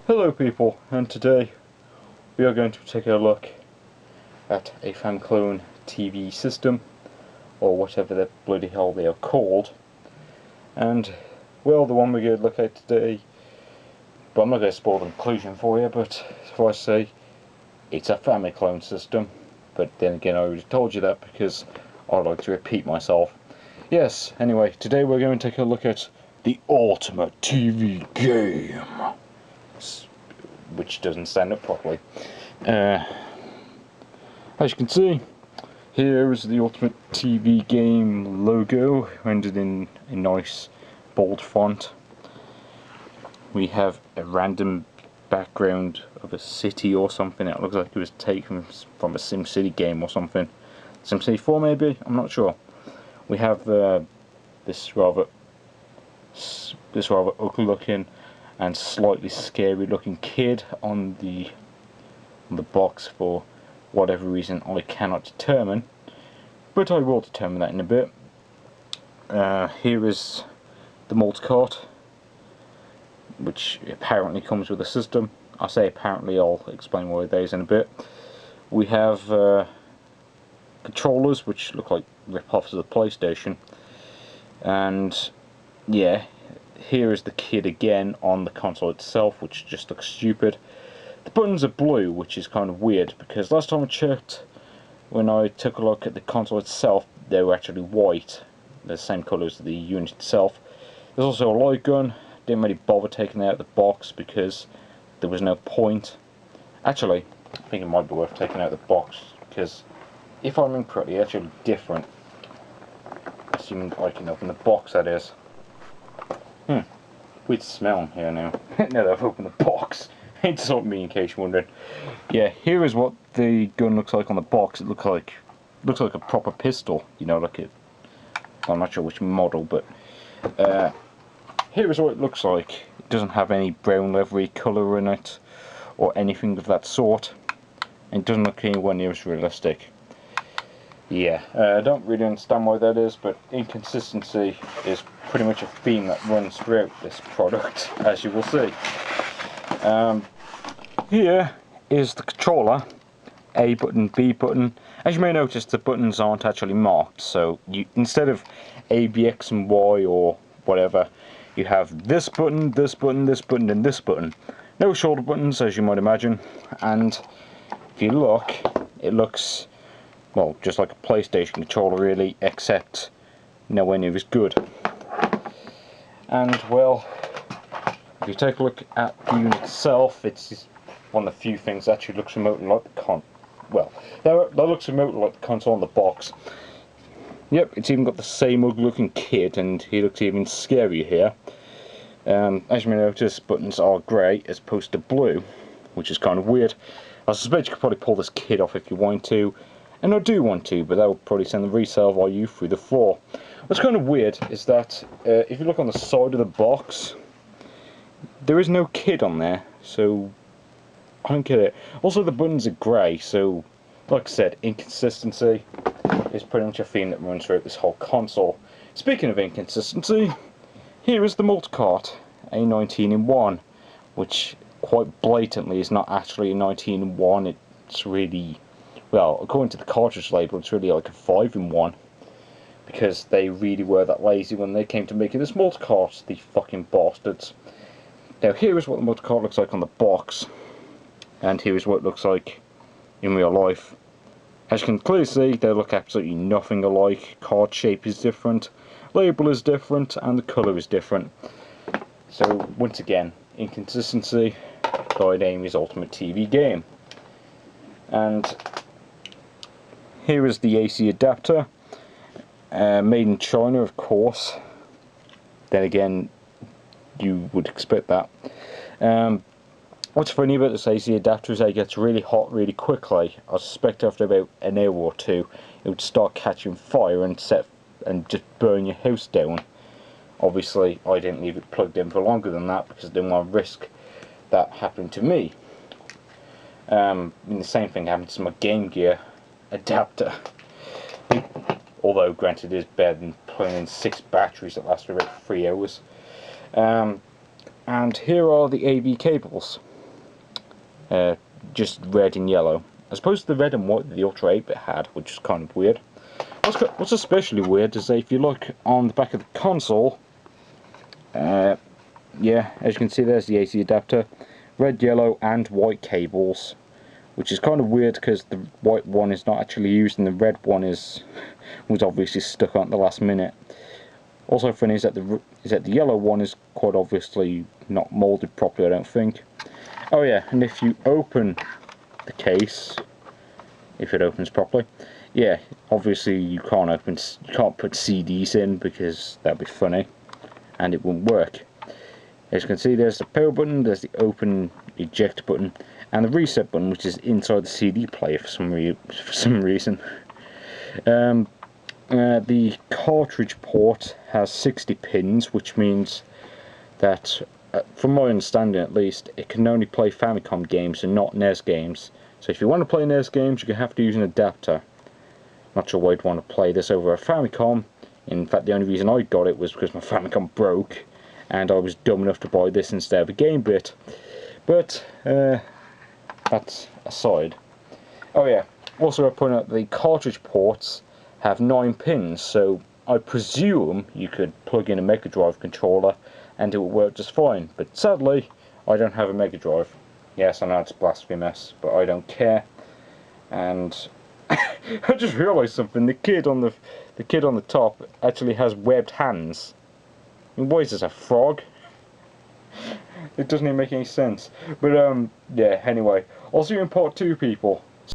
Hello people, and today we are going to take a look at a Famiclone TV system, or whatever the bloody hell they are called. And, well, the one we're going to look at today, but I'm not going to spoil the conclusion for you, but so I say, it's a Famiclone system. But then again, I already told you that because I like to repeat myself. Yes, anyway, today we're going to take a look at the ultimate TV game, which doesn't stand up properly. As you can see, here is the Ultimate TV Game logo, rendered in a nice bold font. We have a random background of a city or something. It looks like it was taken from a SimCity game or something. SimCity 4 maybe? I'm not sure. We have this rather ugly looking and slightly scary looking kid on the box for whatever reason I cannot determine, but I will determine that in a bit. Here is the multi-cart, which apparently comes with a system. I say apparently, I'll explain why that is in a bit. We have controllers which look like rip-offs of the PlayStation, and yeah, here is the kid again on the console itself, which just looks stupid. The buttons are blue, which is kind of weird, because last time I checked, when I took a look at the console itself, they were actually white, the same colour as the unit itself. There's also a light gun. Didn't really bother taking it out of the box because there was no point. Actually, I think it might be worth taking out the box, because if I remember correctly, it's actually different. Assuming I can open the box, that is. Weird smell here now. Now that I've opened the box. It's not me, in case you're wondering. Yeah, here is what the gun looks like on the box. It looks like a proper pistol. You know, like I'm not sure which model, but here is what it looks like. It doesn't have any brown leathery colour in it, or anything of that sort. And it doesn't look anywhere near as realistic. Yeah, I don't really understand why that is, but inconsistency is pretty much a theme that runs throughout this product, as you will see. Here is the controller, A button, B button. As you may notice, the buttons aren't actually marked, so instead of A, B, X and Y or whatever, you have this button, this button, this button and this button. No shoulder buttons, as you might imagine, and if you look, it looks, well, just like a PlayStation controller really, except nowhere near as good. And, well, if you take a look at the unit itself, it's one of the few things that actually looks remotely like the that looks remotely like the console on the box. Yep, it's even got the same ugly looking kid, and he looks even scarier here. As you may notice, buttons are grey as opposed to blue, which is kind of weird. I suspect you could probably pull this kid off if you want to, and I do want to, but that will probably send the resale value through the floor. What's kind of weird is that if you look on the side of the box, there is no kid on there, so I don't get it. Also, the buttons are grey, so like I said, inconsistency is pretty much a theme that runs throughout this whole console. Speaking of inconsistency, here is the multi-cart, a 19-in-1, which quite blatantly is not actually a 19-in-1. It's really, well, according to the cartridge label, it's really like a 5-in-1, because they really were that lazy when they came to making this multi-cart, the fucking bastards. Now, here is what the multi-cart looks like on the box, and here is what it looks like in real life. As you can clearly see, they look absolutely nothing alike. Card shape is different, label is different, and the colour is different. So, once again, inconsistency by Amy's Ultimate TV Game. And here is the AC adapter, made in China, of course. Then again, you would expect that. What's funny about this AC adapter is that it gets really hot really quickly. I suspect after about an hour or two it would start catching fire and just burn your house down. Obviously I didn't leave it plugged in for longer than that because I didn't want to risk that happening to me. The same thing happened to my Game Gear adapter. Although granted it is better than putting in 6 batteries that last for about 3 hours. And here are the AV cables. just red and yellow, as opposed to the red and white that the Ultra 8-bit had, which is kind of weird. What's especially weird is that if you look on the back of the console, yeah, as you can see, there's the AC adapter, red, yellow, and white cables, which is kind of weird because the white one is not actually used and the red one was obviously stuck on at the last minute. Also funny is that the yellow one is quite obviously not moulded properly, I don't think. Oh yeah, and if you open the case, if it opens properly, yeah, obviously you can't put CDs in because that'd be funny, and it wouldn't work. As you can see, there's the power button, there's the open eject button, and the reset button, which is inside the CD player for some reason. The cartridge port has 60 pins, which means that, from my understanding at least, it can only play Famicom games and not NES games. So if you want to play NES games, you're going to have to use an adapter. Not sure why you'd want to play this over a Famicom. In fact, the only reason I got it was because my Famicom broke, and I was dumb enough to buy this instead of a game bit. But that's aside. Oh yeah, also I point out the cartridge ports have 9 pins, so I presume you could plug in a Mega Drive controller and it will work just fine. But sadly, I don't have a Mega Drive. Yes, I know it's blasphemous, but I don't care. And I just realised something. The kid on the top actually has webbed hands. I mean, why is this a frog? It doesn't even make any sense. But yeah. Anyway, I'll see you in part 2, people.